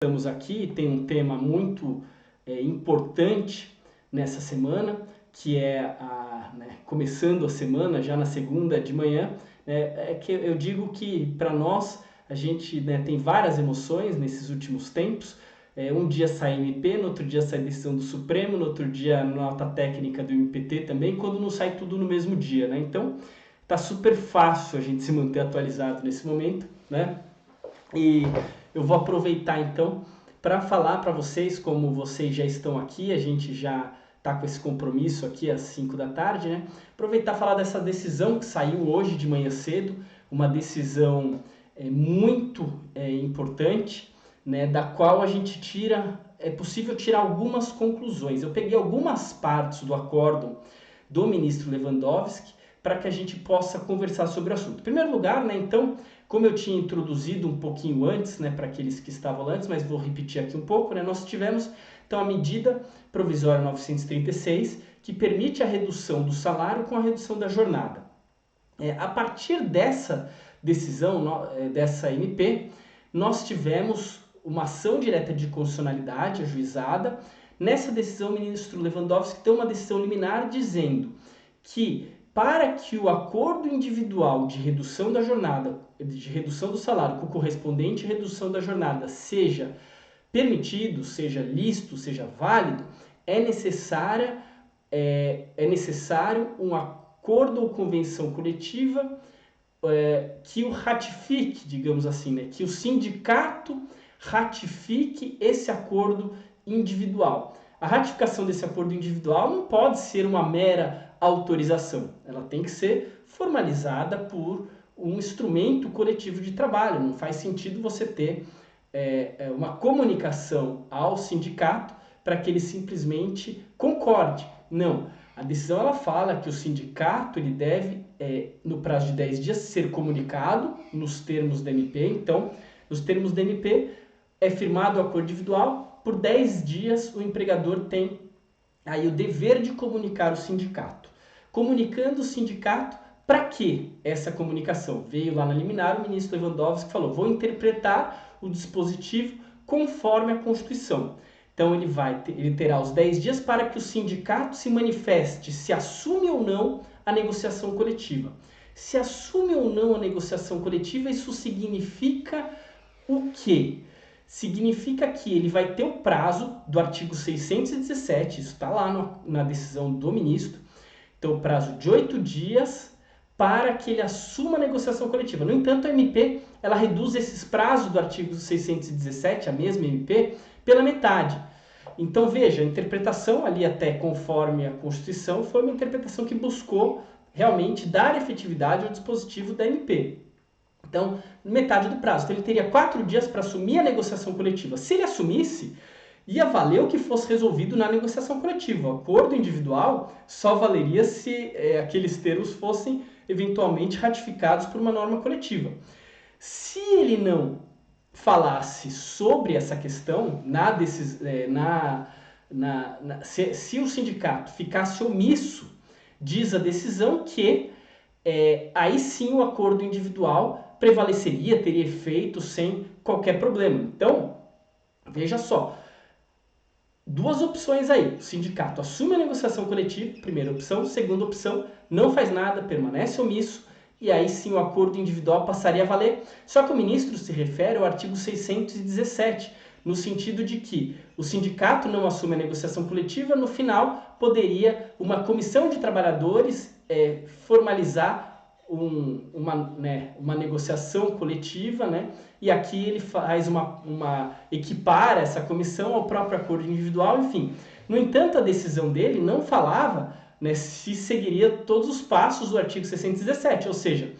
Estamos aqui, tem um tema muito importante nessa semana, que é começando a semana, já na segunda de manhã, que eu digo que para nós, a gente tem várias emoções nesses últimos tempos. Um dia sai MP, no outro dia sai decisão do Supremo, no outro dia nota técnica do MPT também, quando não sai tudo no mesmo dia, né? Então, tá super fácil a gente se manter atualizado nesse momento, né? E eu vou aproveitar então para falar para vocês, como vocês já estão aqui, a gente já está com esse compromisso aqui às 5 da tarde, né? Aproveitar e falar dessa decisão que saiu hoje de manhã cedo, uma decisão muito importante, né? Da qual a gente é possível tirar algumas conclusões. Eu peguei algumas partes do acórdão do ministro Lewandowski para que a gente possa conversar sobre o assunto. Em primeiro lugar, né, então, como eu tinha introduzido um pouquinho antes, né, para aqueles que estavam antes, mas vou repetir aqui um pouco, né, nós tivemos então a medida provisória 936, que permite a redução do salário com a redução da jornada. A partir dessa decisão, dessa MP, nós tivemos uma ação direta de constitucionalidade ajuizada. Nessa decisão, o ministro Lewandowski tem uma decisão liminar dizendo que para que o acordo individual de redução da jornada, de redução do salário com correspondente redução da jornada seja permitido, seja lícito, seja válido, é necessário um acordo ou convenção coletiva que o ratifique, digamos assim, né? Que o sindicato ratifique esse acordo individual. A ratificação desse acordo individual não pode ser uma mera autorização, ela tem que ser formalizada por um instrumento coletivo de trabalho. Não faz sentido você ter uma comunicação ao sindicato para que ele simplesmente concorde. Não, a decisão ela fala que o sindicato ele deve, no prazo de 10 dias, ser comunicado nos termos da MP. Então, nos termos da MP, é firmado o acordo individual, por 10 dias o empregador tem aí o dever de comunicar o sindicato. Comunicando o sindicato, para que essa comunicação? Veio lá na liminar, o ministro Lewandowski falou, vou interpretar o dispositivo conforme a Constituição. Então ele terá os 10 dias para que o sindicato se manifeste se assume ou não a negociação coletiva. Se assume ou não a negociação coletiva, isso significa o quê? Significa que ele vai ter o prazo do artigo 617, isso está lá na decisão do ministro, então o prazo de 8 dias para que ele assuma a negociação coletiva. No entanto, a MP ela reduz esses prazos do artigo 617, a mesma MP, pela metade. Então veja, a interpretação ali até conforme a Constituição foi uma interpretação que buscou realmente dar efetividade ao dispositivo da MP. Então, metade do prazo. Então ele teria 4 dias para assumir a negociação coletiva. Se ele assumisse, ia valer o que fosse resolvido na negociação coletiva. O acordo individual só valeria se aqueles termos fossem eventualmente ratificados por uma norma coletiva. Se ele não falasse sobre essa questão, se o sindicato ficasse omisso, diz a decisão que aí sim o acordo individual prevaleceria, teria efeito sem qualquer problema. Então, veja só, duas opções aí. O sindicato assume a negociação coletiva, primeira opção. Segunda opção, não faz nada, permanece omisso, e aí sim o acordo individual passaria a valer. Só que o ministro se refere ao artigo 617, no sentido de que o sindicato não assume a negociação coletiva, no final poderia uma comissão de trabalhadores formalizar uma negociação coletiva, né? E aqui ele faz equipara essa comissão ao próprio acordo individual, enfim. No entanto, a decisão dele não falava, né, se seguiria todos os passos do artigo 617, ou seja,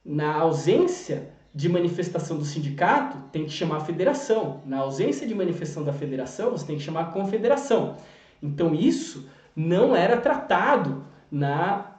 na ausência de manifestação do sindicato, tem que chamar a federação. Na ausência de manifestação da federação, você tem que chamar a confederação. Então isso não era tratado na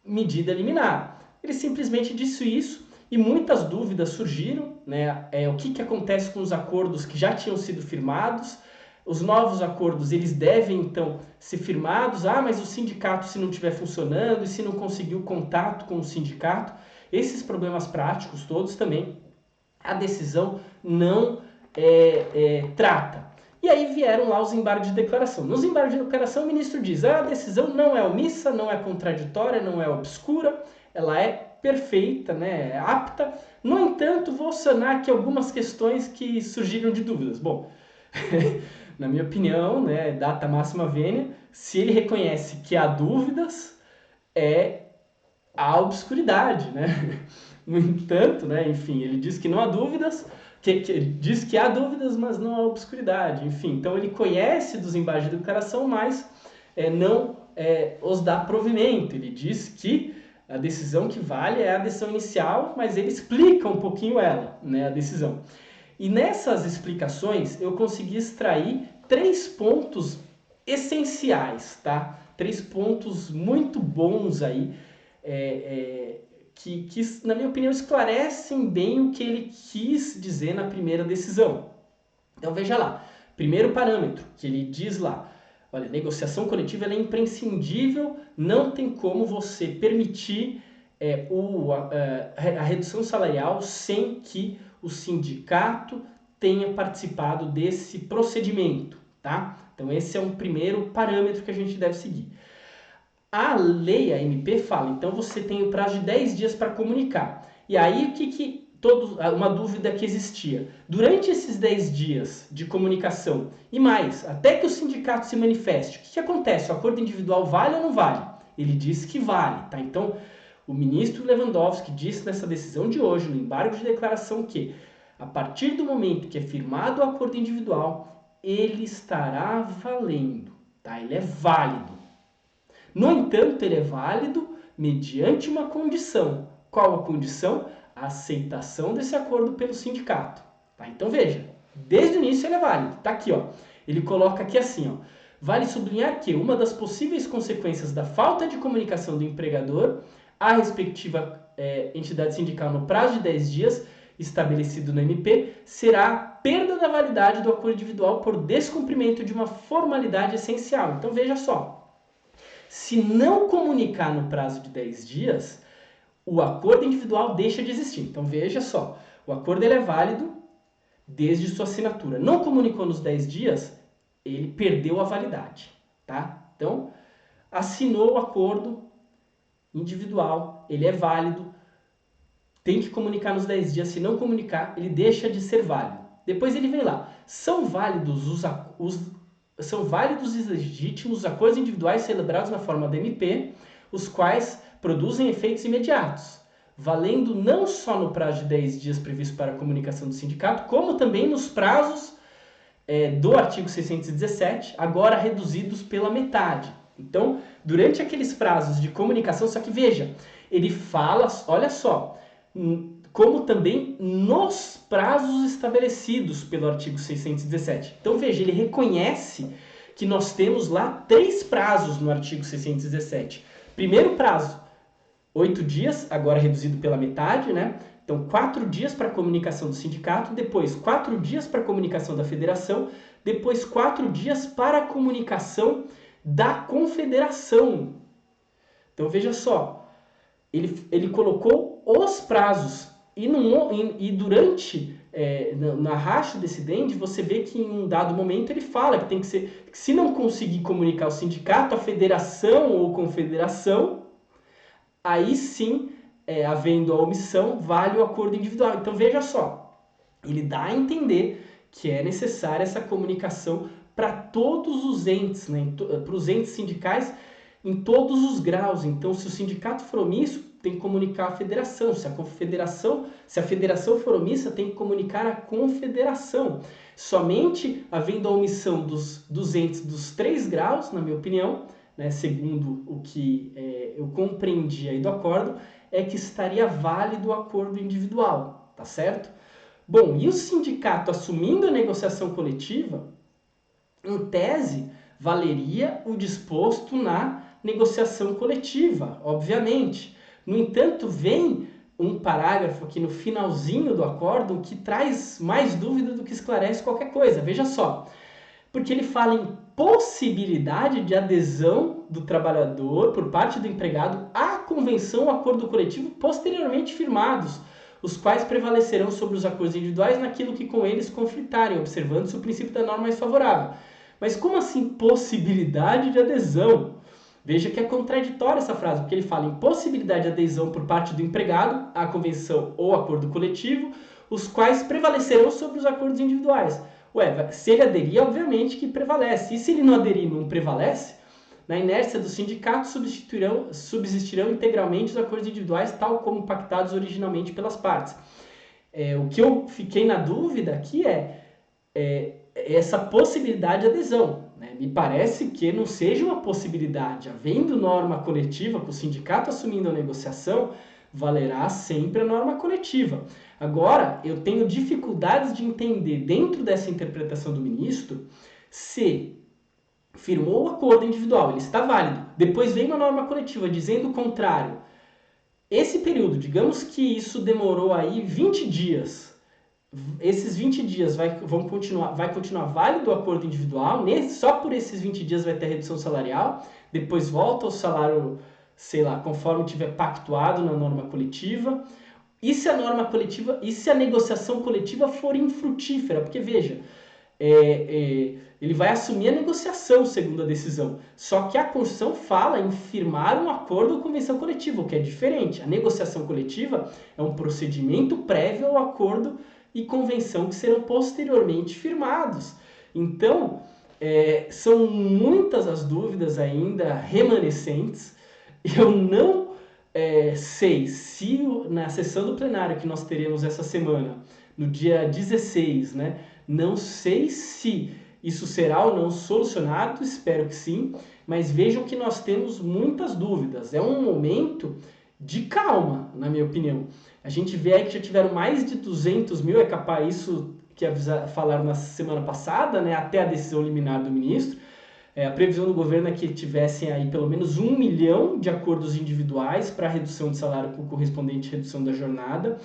medida liminar. Ele simplesmente disse isso e muitas dúvidas surgiram, né? O que acontece com os acordos que já tinham sido firmados? Os novos acordos, eles devem então ser firmados. Mas o sindicato, se não estiver funcionando e se não conseguiu contato com o sindicato, esses problemas práticos todos também, a decisão não trata. E aí vieram lá os embargos de declaração. Nos embargos de declaração, o ministro diz: a decisão não é omissa, não é contraditória, não é obscura, ela é perfeita, né, é apta. No entanto, vou sanar aqui algumas questões que surgiram de dúvidas. Bom, na minha opinião, né, data máxima vênia, se ele reconhece que há dúvidas, há obscuridade, né? No entanto, né, enfim, ele diz que não há dúvidas, ele diz que há dúvidas, mas não há obscuridade. Enfim, então ele conhece dos embargos de declaração, mas não os dá provimento. Ele diz que a decisão que vale é a decisão inicial, mas ele explica um pouquinho ela, né, a decisão. E nessas explicações eu consegui extrair 3 pontos essenciais, tá? 3 pontos muito bons aí, que, na minha opinião, esclarecem bem o que ele quis dizer na primeira decisão. Então veja lá, primeiro parâmetro que ele diz lá: olha, negociação coletiva ela é imprescindível, não tem como você permitir a redução salarial sem que o sindicato tenha participado desse procedimento, tá? Então esse é um primeiro parâmetro que a gente deve seguir. A lei, a MP, fala, então você tem o prazo de 10 dias para comunicar. E aí, uma dúvida que existia. Durante esses 10 dias de comunicação, e mais, até que o sindicato se manifeste, o que acontece? O acordo individual vale ou não vale? Ele disse que vale, tá? Então, o ministro Lewandowski disse nessa decisão de hoje, no embargo de declaração, que a partir do momento que é firmado o acordo individual, ele estará valendo, tá? Ele é válido. No entanto, ele é válido mediante uma condição. Qual a condição? A aceitação desse acordo pelo sindicato. Tá? Então veja, desde o início ele é válido. Tá aqui, ó. Ele coloca aqui assim, ó. Vale sublinhar que uma das possíveis consequências da falta de comunicação do empregador à respectiva entidade sindical no prazo de 10 dias estabelecido no MP será a perda da validade do acordo individual por descumprimento de uma formalidade essencial. Então veja só. Se não comunicar no prazo de 10 dias, o acordo individual deixa de existir. Então veja só, o acordo ele é válido desde sua assinatura. Não comunicou nos 10 dias, ele perdeu a validade, tá? Então, assinou o acordo individual, ele é válido, tem que comunicar nos 10 dias. Se não comunicar, ele deixa de ser válido. Depois ele vem lá, são válidos e legítimos os acordos individuais celebrados na forma da MP, os quais produzem efeitos imediatos, valendo não só no prazo de 10 dias previsto para a comunicação do sindicato, como também nos prazos do artigo 617, agora reduzidos pela metade. Então, durante aqueles prazos de comunicação, só que veja, ele fala, olha só, como também nos prazos estabelecidos pelo artigo 617. Então veja, ele reconhece que nós temos lá 3 prazos no artigo 617. Primeiro prazo, 8 dias, agora reduzido pela metade, né? Então 4 dias para comunicação do sindicato, depois 4 dias para comunicação da federação, depois 4 dias para a comunicação da confederação. Então veja só, ele colocou os prazos. E durante, na racha desse DEND, você vê que em um dado momento ele fala que tem que ser, que se não conseguir comunicar o sindicato, a federação ou confederação, aí sim, havendo a omissão, vale o acordo individual. Então veja só, ele dá a entender que é necessária essa comunicação para todos os entes, né, para os entes sindicais em todos os graus. Então, se o sindicato for omisso, tem que comunicar a federação. Se a federação for omissa, tem que comunicar a confederação. Somente havendo a omissão dos entes dos 3 graus, na minha opinião, né, segundo o que eu compreendi aí do acordo, é que estaria válido o acordo individual, tá certo? Bom, e o sindicato assumindo a negociação coletiva, em tese, valeria o disposto na negociação coletiva, obviamente. No entanto, vem um parágrafo aqui no finalzinho do acórdão que traz mais dúvida do que esclarece qualquer coisa. Veja só, porque ele fala em possibilidade de adesão do trabalhador por parte do empregado à convenção ou acordo coletivo posteriormente firmados, os quais prevalecerão sobre os acordos individuais naquilo que com eles conflitarem, observando-se o princípio da norma mais favorável. Mas como assim possibilidade de adesão? Veja que é contraditória essa frase, porque ele fala em possibilidade de adesão por parte do empregado à convenção ou acordo coletivo, os quais prevalecerão sobre os acordos individuais. Ué, se ele aderir, obviamente que prevalece. E se ele não aderir e não prevalece, na inércia do sindicato subsistirão integralmente os acordos individuais, tal como pactados originalmente pelas partes. O que eu fiquei na dúvida aqui é essa possibilidade de adesão. Me parece que não seja uma possibilidade. Havendo norma coletiva, com o sindicato assumindo a negociação, valerá sempre a norma coletiva. Agora, eu tenho dificuldades de entender, dentro dessa interpretação do ministro, se firmou o acordo individual, ele está válido, depois vem uma norma coletiva dizendo o contrário. Esse período, digamos que isso demorou aí 20 dias, esses 20 dias vai continuar válido o acordo individual, só por esses 20 dias vai ter redução salarial, depois volta ao salário, sei lá, conforme tiver pactuado na norma coletiva. E se a negociação coletiva for infrutífera? Porque veja, ele vai assumir a negociação segundo a decisão. Só que a Constituição fala em firmar um acordo ou convenção coletiva, o que é diferente. A negociação coletiva é um procedimento prévio ao acordo e convenção que serão posteriormente firmados. Então, são muitas as dúvidas ainda remanescentes. Eu não sei se na sessão do plenário que nós teremos essa semana, no dia 16, né, não sei se isso será ou não solucionado, espero que sim, mas vejam que nós temos muitas dúvidas. É um momento de calma, na minha opinião. A gente vê aí que já tiveram mais de 200 mil, é capaz isso que falaram na semana passada, né, até a decisão liminar do ministro. A previsão do governo é que tivessem aí pelo menos 1 milhão de acordos individuais para redução de salário com correspondente redução da jornada.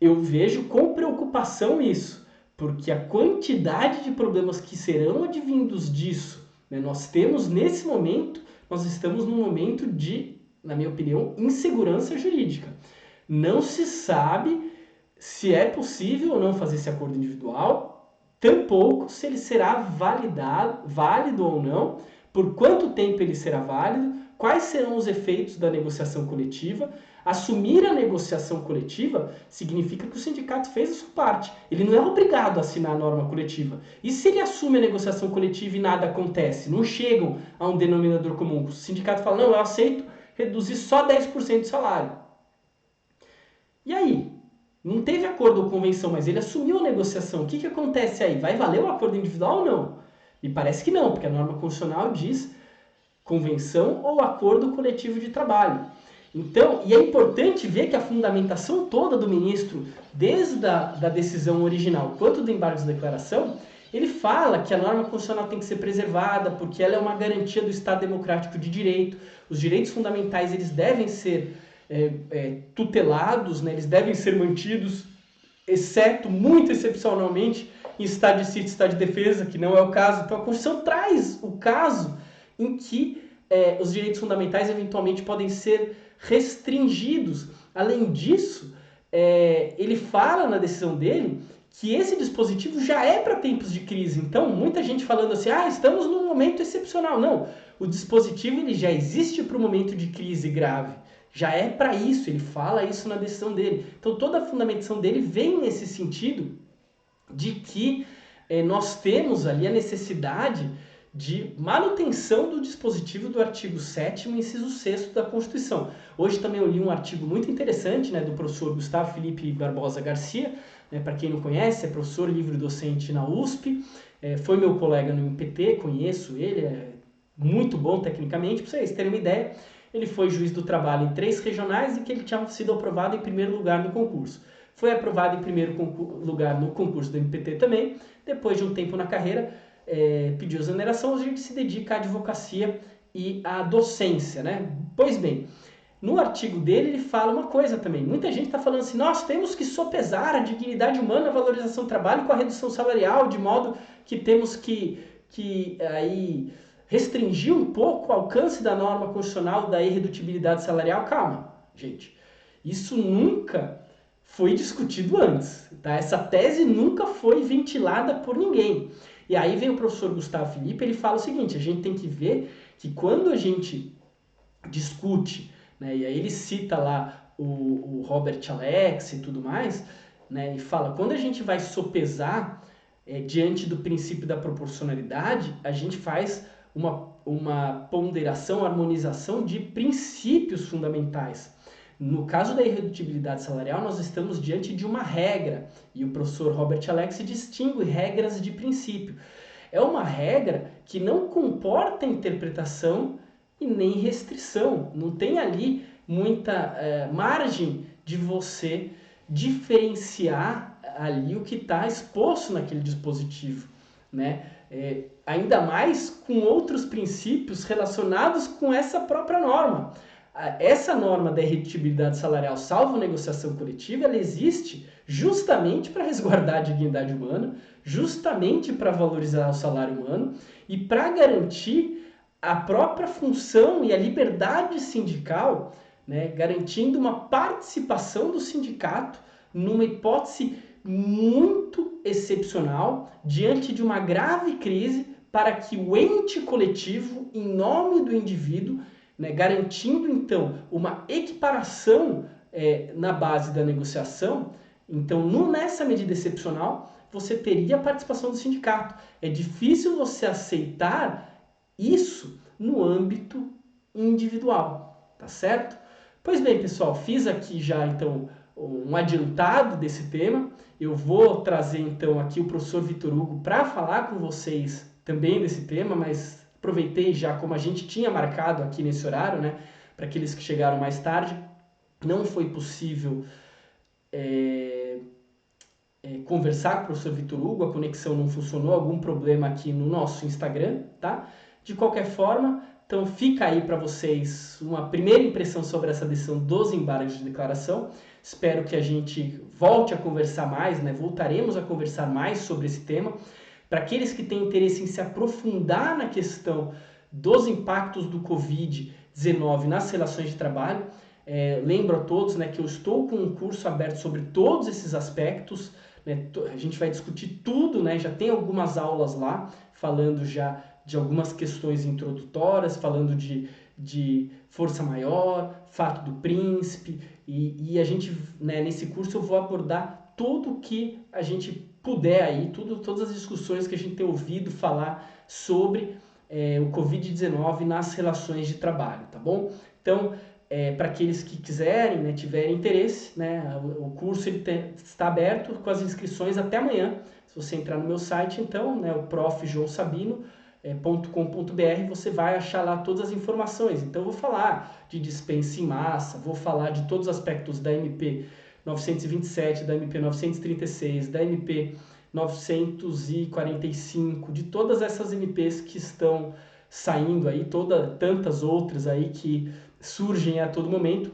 Eu vejo com preocupação isso, porque a quantidade de problemas que serão advindos disso, né, nós estamos num momento de, na minha opinião, insegurança jurídica. Não se sabe se é possível ou não fazer esse acordo individual, tampouco se ele será válido ou não, por quanto tempo ele será válido, quais serão os efeitos da negociação coletiva. Assumir a negociação coletiva significa que o sindicato fez a sua parte. Ele não é obrigado a assinar a norma coletiva. E se ele assume a negociação coletiva e nada acontece, não chegam a um denominador comum, o sindicato fala, não, eu aceito reduzir só 10% do salário. E aí? Não teve acordo ou convenção, mas ele assumiu a negociação. O que acontece aí? Vai valer o acordo individual ou não? Me parece que não, porque a norma constitucional diz convenção ou acordo coletivo de trabalho. Então, e é importante ver que a fundamentação toda do ministro, desde a decisão original quanto do embargo de declaração, ele fala que a norma constitucional tem que ser preservada porque ela é uma garantia do Estado democrático de direito. Os direitos fundamentais eles devem ser tutelados, né? Eles devem ser mantidos, exceto, muito excepcionalmente, em estado de sítio e estado de defesa, que não é o caso. Então a Constituição traz o caso em que os direitos fundamentais eventualmente podem ser restringidos. Além disso, ele fala na decisão dele que esse dispositivo já é para tempos de crise. Então, muita gente falando assim, estamos num momento excepcional. Não, o dispositivo ele já existe para o momento de crise grave. Já é para isso, ele fala isso na decisão dele. Então, toda a fundamentação dele vem nesse sentido de que nós temos ali a necessidade de manutenção do dispositivo do artigo 7º, inciso 6º da Constituição. Hoje também eu li um artigo muito interessante, né, do professor Gustavo Felipe Barbosa Garcia, né, para quem não conhece, é professor livre-docente na USP, foi meu colega no MPT, conheço ele, é muito bom tecnicamente, para vocês terem uma ideia. Ele foi juiz do trabalho em 3 regionais e que ele tinha sido aprovado em primeiro lugar no concurso. Foi aprovado em primeiro lugar no concurso do MPT também. Depois de um tempo na carreira, pediu exoneração, hoje ele se dedica à advocacia e à docência, né? Pois bem, no artigo dele ele fala uma coisa também. Muita gente está falando assim, nós temos que sopesar a dignidade humana, a valorização do trabalho com a redução salarial, de modo que temos que aí restringir um pouco o alcance da norma constitucional da irredutibilidade salarial. Calma, gente. Isso nunca foi discutido antes, tá? Essa tese nunca foi ventilada por ninguém. E aí vem o professor Gustavo Felipe, ele fala o seguinte, a gente tem que ver que quando a gente discute, né, e aí ele cita lá o Robert Alex e tudo mais, né, e fala, quando a gente vai sopesar diante do princípio da proporcionalidade, a gente faz uma ponderação, harmonização de princípios fundamentais. No caso da irredutibilidade salarial, nós estamos diante de uma regra, e o professor Robert Alex distingue regras de princípio. É uma regra que não comporta interpretação e nem restrição. Não tem ali muita margem de você diferenciar ali o que está exposto naquele dispositivo, né? Ainda mais com outros princípios relacionados com essa própria norma. Essa norma da irredutibilidade salarial, salvo negociação coletiva, ela existe justamente para resguardar a dignidade humana, justamente para valorizar o salário humano e para garantir a própria função e a liberdade sindical, né, garantindo uma participação do sindicato numa hipótese muito excepcional diante de uma grave crise para que o ente coletivo, em nome do indivíduo, né, garantindo então uma equiparação na base da negociação, então nessa medida excepcional você teria a participação do sindicato. É difícil você aceitar isso no âmbito individual, tá certo? Pois bem, pessoal, fiz aqui já então um adiantado desse tema. Eu vou trazer então aqui o professor Vitor Hugo para falar com vocês também desse tema, mas aproveitei já como a gente tinha marcado aqui nesse horário, né? Para aqueles que chegaram mais tarde, não foi possível conversar com o professor Vitor Hugo, a conexão não funcionou, algum problema aqui no nosso Instagram, tá? De qualquer forma, então fica aí para vocês uma primeira impressão sobre essa decisão dos embargos de declaração. Espero que a gente volte a conversar mais, né? Voltaremos a conversar mais sobre esse tema. Para aqueles que têm interesse em se aprofundar na questão dos impactos do Covid-19 nas relações de trabalho, lembro a todos, né, que eu estou com um curso aberto sobre todos esses aspectos, né, a gente vai discutir tudo, né, já tem algumas aulas lá, falando já de algumas questões introdutórias, falando de força maior, fato do príncipe, e a gente, né, nesse curso eu vou abordar tudo o que a gente puder aí, todas as discussões que a gente tem ouvido falar sobre o Covid-19 nas relações de trabalho, tá bom? Então, para aqueles que quiserem, né, tiverem interesse, né, o curso está aberto com as inscrições até amanhã. Se você entrar no meu site, então, né, o profjoãosabino.com.br, você vai achar lá todas as informações. Então, eu vou falar de dispensa em massa, vou falar de todos os aspectos da MP 927, da MP 936, da MP 945, de todas essas MPs que estão saindo aí, tantas outras aí que surgem a todo momento.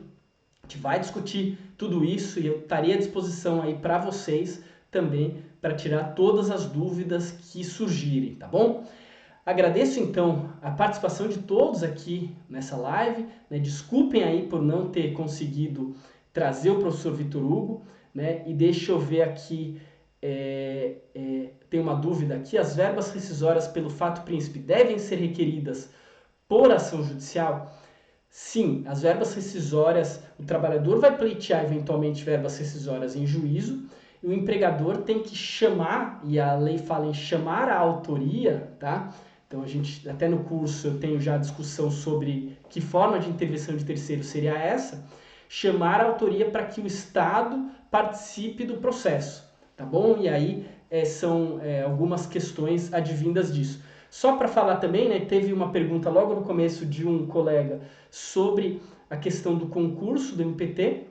A gente vai discutir tudo isso e eu estaria à disposição aí para vocês também para tirar todas as dúvidas que surgirem, tá bom? Agradeço então a participação de todos aqui nessa live, né? Desculpem aí por não ter conseguido trazer o professor Vitor Hugo, né? E deixa eu ver aqui, tem uma dúvida aqui, as verbas rescisórias pelo fato príncipe devem ser requeridas por ação judicial? Sim, as verbas rescisórias, o trabalhador vai pleitear eventualmente verbas rescisórias em juízo, e o empregador tem que chamar, e a lei fala em chamar a autoria, tá? Então, a gente, até no curso eu tenho já discussão sobre que forma de intervenção de terceiro seria essa, chamar a autoria para que o Estado participe do processo, tá bom? E aí são algumas questões advindas disso. Só para falar também, né, teve uma pergunta logo no começo de um colega sobre a questão do concurso do MPT,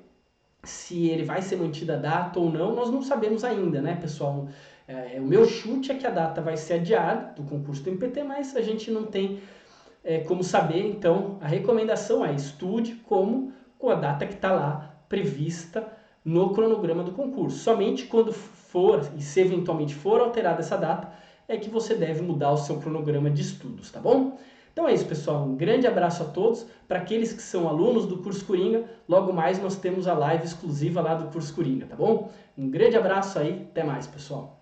se ele vai ser mantida a data ou não, nós não sabemos ainda, né, pessoal? O meu chute é que a data vai ser adiada do concurso do MPT, mas a gente não tem como saber, então a recomendação é estude com a data que está lá prevista no cronograma do concurso. Somente quando for, e se eventualmente for alterada essa data, é que você deve mudar o seu cronograma de estudos, tá bom? Então é isso, pessoal. Um grande abraço a todos. Para aqueles que são alunos do curso Coringa, logo mais nós temos a live exclusiva lá do curso Coringa, tá bom? Um grande abraço aí, até mais, pessoal.